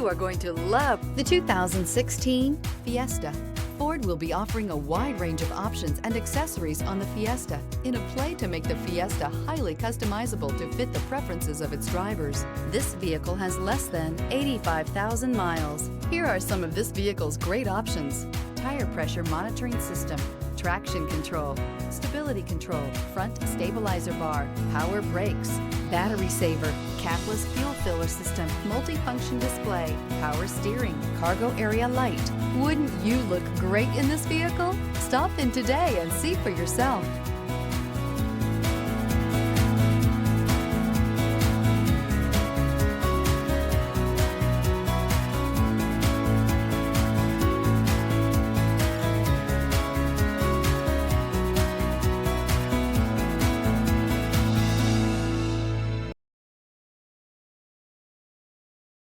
You are going to love the 2016 Fiesta. Ford will be offering a wide range of options and accessories on the Fiesta in a play to make the Fiesta highly customizable to fit the preferences of its drivers. This vehicle has less than 85,000 miles. Here are some of this vehicle's great options: tire pressure monitoring system, traction control, stability control, front stabilizer bar, power brakes, battery saver, capless fuel filler system, multifunction display, power steering, cargo area light. Wouldn't you look great in this vehicle? Stop in today and see for yourself.